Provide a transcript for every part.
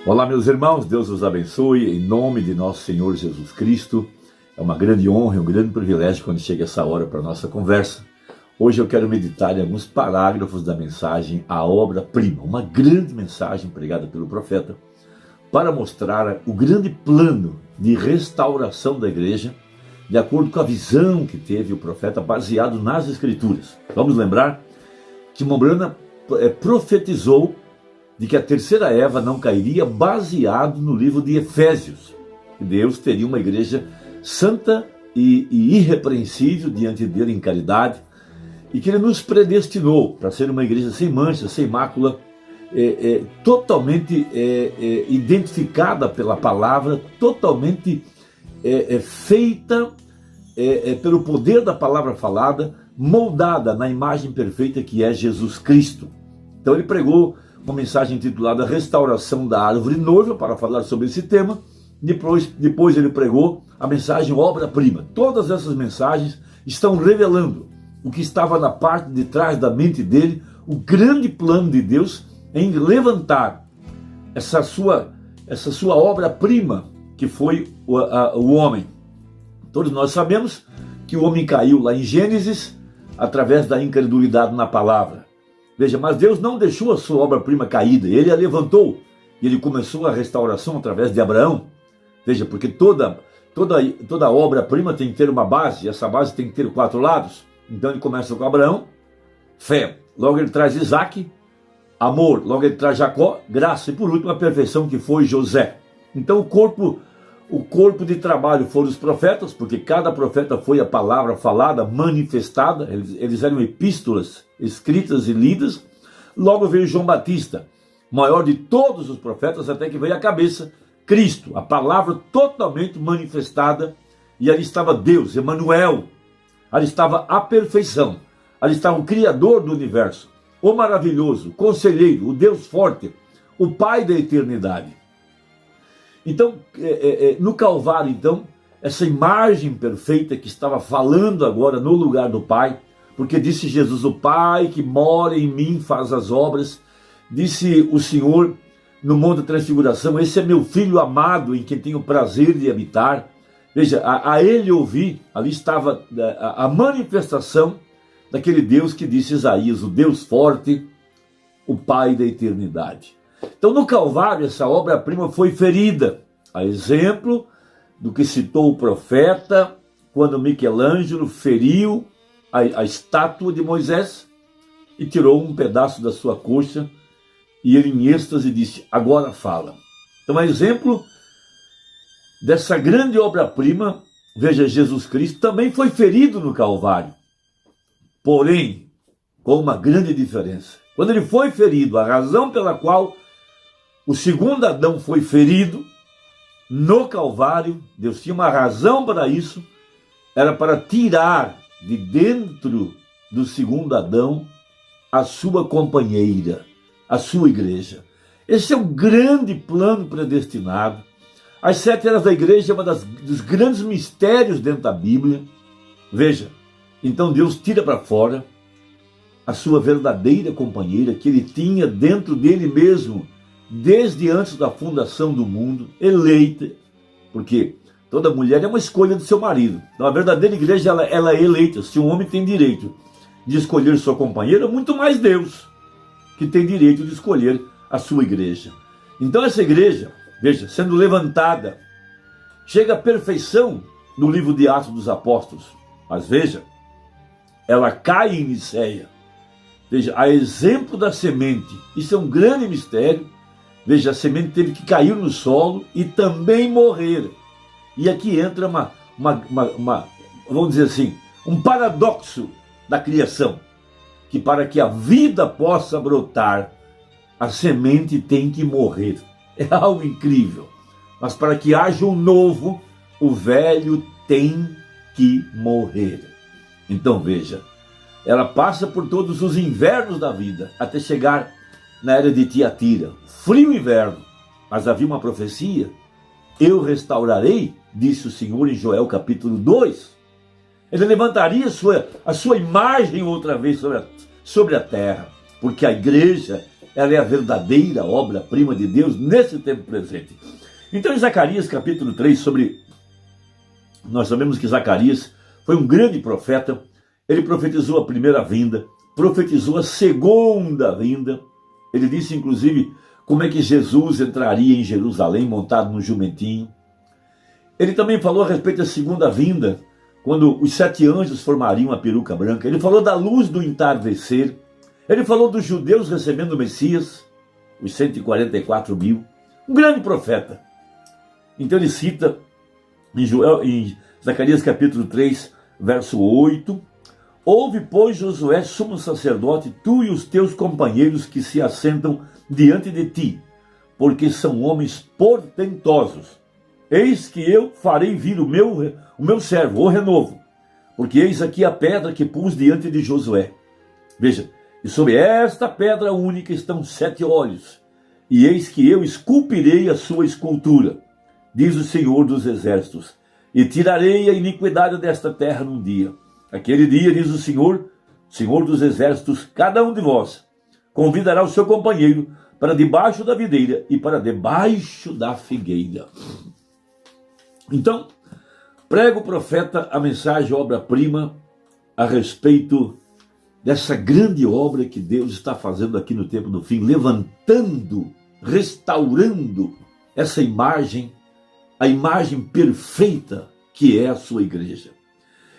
Olá, meus irmãos, Deus os abençoe, em nome de nosso Senhor Jesus Cristo. É uma grande honra e um grande privilégio quando chega essa hora para a nossa conversa. Hoje eu quero meditar em alguns parágrafos da mensagem A Obra-Prima, uma grande mensagem pregada pelo profeta, para mostrar o grande plano de restauração da igreja, de acordo com a visão que teve o profeta, baseado nas Escrituras. Vamos lembrar que Mombrana profetizou de que a terceira Eva não cairia, baseado no livro de Efésios. Deus teria uma igreja santa e irrepreensível diante dele em caridade, e que ele nos predestinou para ser uma igreja sem mancha, sem mácula, totalmente identificada pela palavra, totalmente feita pelo poder da palavra falada, moldada na imagem perfeita que é Jesus Cristo. Então ele pregou uma mensagem intitulada Restauração da Árvore Noiva, para falar sobre esse tema. Depois ele pregou a mensagem Obra-Prima. Todas essas mensagens estão revelando o que estava na parte de trás da mente dele, o grande plano de Deus em levantar essa sua obra-prima, que foi o homem. Todos nós sabemos que o homem caiu lá em Gênesis através da incredulidade na palavra. Veja, mas Deus não deixou a sua obra-prima caída, ele a levantou, e ele começou a restauração através de Abraão. Veja, porque toda obra-prima tem que ter uma base, e essa base tem que ter 4 lados. Então ele começa com Abraão, fé, logo ele traz Isaac, amor, logo ele traz Jacó, graça, e por último a perfeição, que foi José. Então o corpo de trabalho foram os profetas, porque cada profeta foi a palavra falada, manifestada, eles eram epístolas escritas e lidas. Logo veio João Batista, maior de todos os profetas, até que veio a cabeça, Cristo, a palavra totalmente manifestada, e ali estava Deus, Emanuel, ali estava a perfeição, ali estava o Criador do universo, o maravilhoso, o conselheiro, o Deus forte, o Pai da eternidade. Então, no Calvário, então, essa imagem perfeita que estava falando agora no lugar do Pai, porque disse Jesus, o Pai que mora em mim faz as obras, disse o Senhor no Monte da Transfiguração, esse é meu Filho amado em quem tenho prazer de habitar. Veja, a ele ouvir, ali estava a manifestação daquele Deus que disse Isaías, o Deus forte, o Pai da eternidade. Então no Calvário essa obra-prima foi ferida, a exemplo do que citou o profeta, quando Michelangelo feriu a estátua de Moisés e tirou um pedaço da sua coxa, e ele em êxtase disse, agora fala. Então a exemplo dessa grande obra-prima, veja, Jesus Cristo também foi ferido no Calvário, porém com uma grande diferença. Quando ele foi ferido, a razão pela qual o segundo Adão foi ferido no Calvário, Deus tinha uma razão para isso, era para tirar de dentro do segundo Adão a sua companheira, a sua igreja. Esse é um grande plano predestinado. As 7 eras da igreja é dos grandes mistérios dentro da Bíblia. Veja, então Deus tira para fora a sua verdadeira companheira, que ele tinha dentro dele mesmo, desde antes da fundação do mundo, eleita, porque toda mulher é uma escolha do seu marido. Então a verdadeira igreja ela é eleita. Se um homem tem direito de escolher sua companheira, muito mais Deus, que tem direito de escolher a sua igreja. Então essa igreja, veja, sendo levantada, chega à perfeição no livro de Atos dos Apóstolos, mas veja, ela cai em Nicéia. Veja, a exemplo da semente, isso é um grande mistério. Veja, a semente teve que cair no solo e também morrer. E aqui entra vamos dizer assim, um paradoxo da criação, que para que a vida possa brotar, a semente tem que morrer. É algo incrível. Mas para que haja um novo, o velho tem que morrer. Então veja, ela passa por todos os invernos da vida, até chegar na era de Tiatira, frio inverno, mas havia uma profecia, eu restaurarei, disse o Senhor em Joel capítulo 2, ele levantaria a sua imagem outra vez sobre a terra, porque a igreja ela é a verdadeira obra-prima de Deus nesse tempo presente. Então em Zacarias capítulo 3, nós sabemos que Zacarias foi um grande profeta, ele profetizou a primeira vinda, profetizou a segunda vinda, ele disse inclusive como é que Jesus entraria em Jerusalém montado num jumentinho. Ele também falou a respeito da segunda vinda, quando os 7 anjos formariam a peruca branca. Ele falou da luz do entardecer. Ele falou dos judeus recebendo o Messias, os 144 mil. Um grande profeta. Então ele cita em Zacarias capítulo 3, verso 8. Ouve, pois, Josué, sumo sacerdote, tu e os teus companheiros que se assentam diante de ti, porque são homens portentosos. Eis que eu farei vir o meu servo, o renovo, porque eis aqui a pedra que pus diante de Josué. Veja, e sobre esta pedra única estão 7 olhos, e eis que eu esculpirei a sua escultura, diz o Senhor dos exércitos, e tirarei a iniquidade desta terra num dia. Aquele dia, diz o Senhor dos exércitos, cada um de vós convidará o seu companheiro para debaixo da videira e para debaixo da figueira. Então, prega o profeta a mensagem obra-prima a respeito dessa grande obra que Deus está fazendo aqui no tempo do fim, levantando, restaurando essa imagem, a imagem perfeita que é a sua igreja.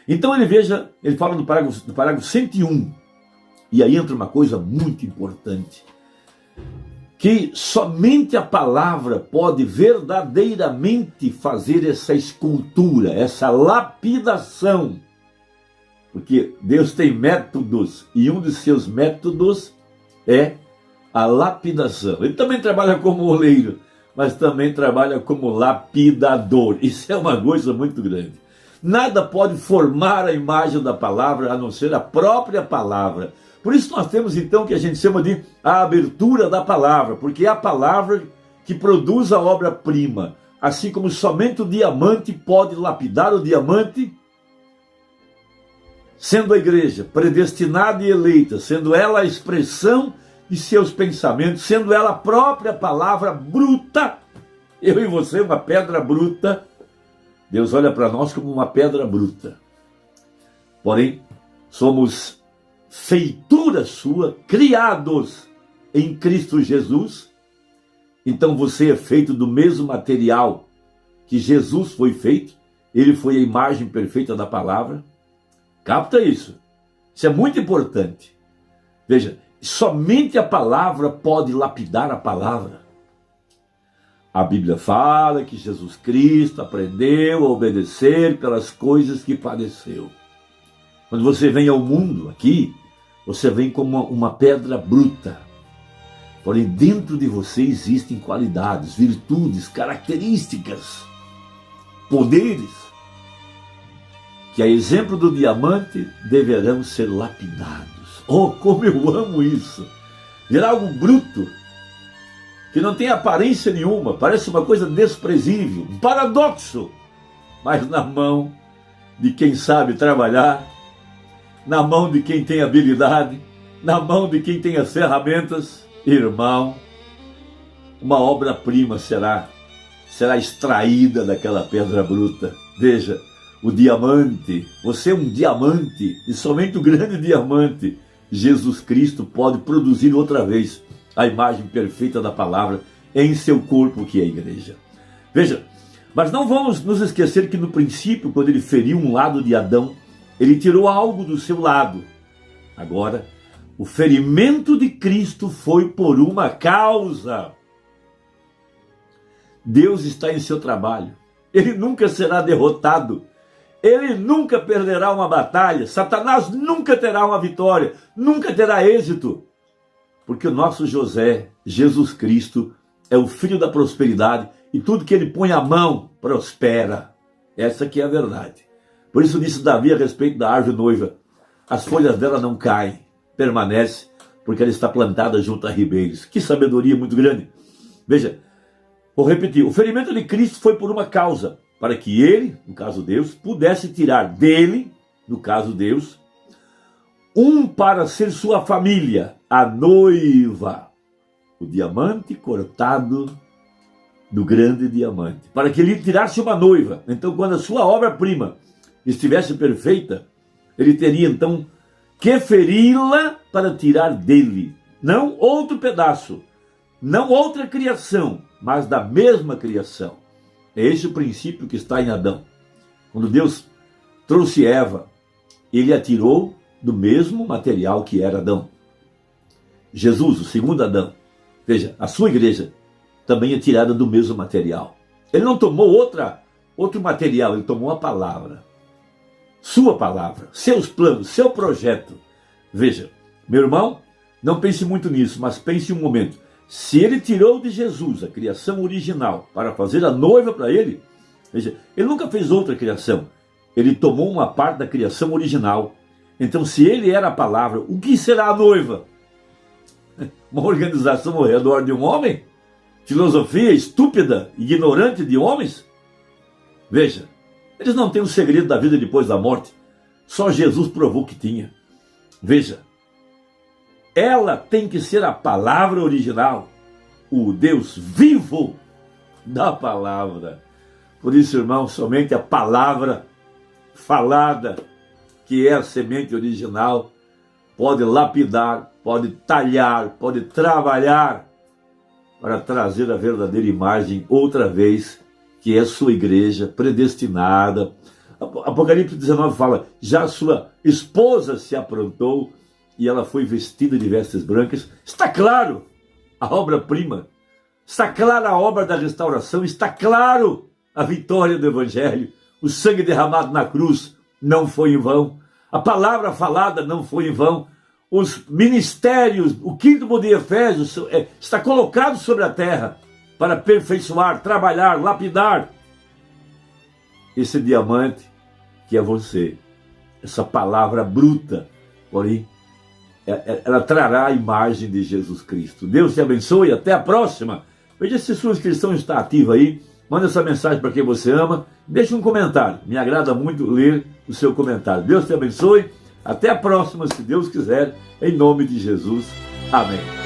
Então ele fala do parágrafo 101, e aí entra uma coisa muito importante, que somente a palavra pode verdadeiramente fazer essa escultura, essa lapidação. Porque Deus tem métodos, e um de seus métodos é a lapidação. Ele também trabalha como oleiro, mas também trabalha como lapidador. Isso é uma coisa muito grande. Nada pode formar a imagem da palavra, a não ser a própria palavra. Por isso nós temos então o que a gente chama de a abertura da palavra, porque é a palavra que produz a obra-prima. Assim como somente o diamante pode lapidar o diamante, sendo a igreja predestinada e eleita, sendo ela a expressão de seus pensamentos, sendo ela a própria palavra bruta, eu e você uma pedra bruta, Deus olha para nós como uma pedra bruta. Porém, somos feitura sua, criados em Cristo Jesus. Então você é feito do mesmo material que Jesus foi feito. Ele foi a imagem perfeita da palavra. Capta isso. Isso é muito importante. Veja, somente a palavra pode lapidar a palavra. A Bíblia fala que Jesus Cristo aprendeu a obedecer pelas coisas que padeceu. Quando você vem ao mundo aqui, você vem como uma pedra bruta. Porém, dentro de você existem qualidades, virtudes, características, poderes, que a exemplo do diamante deverão ser lapidados. Oh, como eu amo isso! Ver algo bruto, que não tem aparência nenhuma, parece uma coisa desprezível, um paradoxo, mas na mão de quem sabe trabalhar, na mão de quem tem habilidade, na mão de quem tem as ferramentas, irmão, uma obra-prima será extraída daquela pedra bruta. Veja, o diamante, você é um diamante, e somente o grande diamante, Jesus Cristo, pode produzir outra vez a imagem perfeita da palavra em seu corpo, que é a igreja. Veja, mas não vamos nos esquecer que no princípio, quando ele feriu um lado de Adão, ele tirou algo do seu lado. Agora, o ferimento de Cristo foi por uma causa. Deus está em seu trabalho. Ele nunca será derrotado. Ele nunca perderá uma batalha. Satanás nunca terá uma vitória. Nunca terá êxito. Porque o nosso José, Jesus Cristo, é o filho da prosperidade. E tudo que ele põe a mão, prospera. Essa aqui é a verdade. Por isso disse Davi a respeito da árvore noiva: as folhas dela não caem, permanece, porque ela está plantada junto a ribeiros. Que sabedoria muito grande. Veja, vou repetir, o ferimento de Cristo foi por uma causa, para que ele, no caso Deus, pudesse tirar dele, no caso Deus, um para ser sua família, a noiva. o diamante cortado do grande diamante, para que ele tirasse uma noiva. Então, quando a sua obra-prima estivesse perfeita, ele teria então que feri-la para tirar dele, não outro pedaço, não outra criação, mas da mesma criação. É esse o princípio que está em Adão. Quando Deus trouxe Eva, ele a tirou do mesmo material que era Adão. Jesus, o segundo Adão, veja, a sua igreja também é tirada do mesmo material. Ele não tomou outro material, ele tomou a palavra. Sua palavra, seus planos, seu projeto. Veja, meu irmão, não pense muito nisso, mas pense um momento. Se ele tirou de Jesus a criação original para fazer a noiva para ele, veja, ele nunca fez outra criação. Ele tomou uma parte da criação original. Então, se ele era a palavra, o que será a noiva? Uma organização ao redor de um homem? Filosofia estúpida, ignorante de homens? Veja, eles não têm o segredo da vida depois da morte. Só Jesus provou que tinha. Veja, ela tem que ser a palavra original, o Deus vivo da palavra. Por isso, irmão, somente a palavra falada, que é a semente original, pode lapidar, pode talhar, pode trabalhar para trazer a verdadeira imagem outra vez, que é a sua igreja predestinada. Apocalipse 19 fala, já sua esposa se aprontou e ela foi vestida de vestes brancas. Está claro a obra-prima, está clara a obra da restauração, está claro a vitória do Evangelho. O sangue derramado na cruz não foi em vão, a palavra falada não foi em vão, os ministérios, o quinto de Efésios está colocado sobre a terra para aperfeiçoar, trabalhar, lapidar esse diamante que é você, essa palavra bruta, porém ela trará a imagem de Jesus Cristo. Deus te abençoe, até a próxima. Veja se sua inscrição está ativa aí, manda essa mensagem para quem você ama, deixa um comentário, me agrada muito ler o seu comentário. Deus te abençoe, até a próxima, se Deus quiser, em nome de Jesus, amém.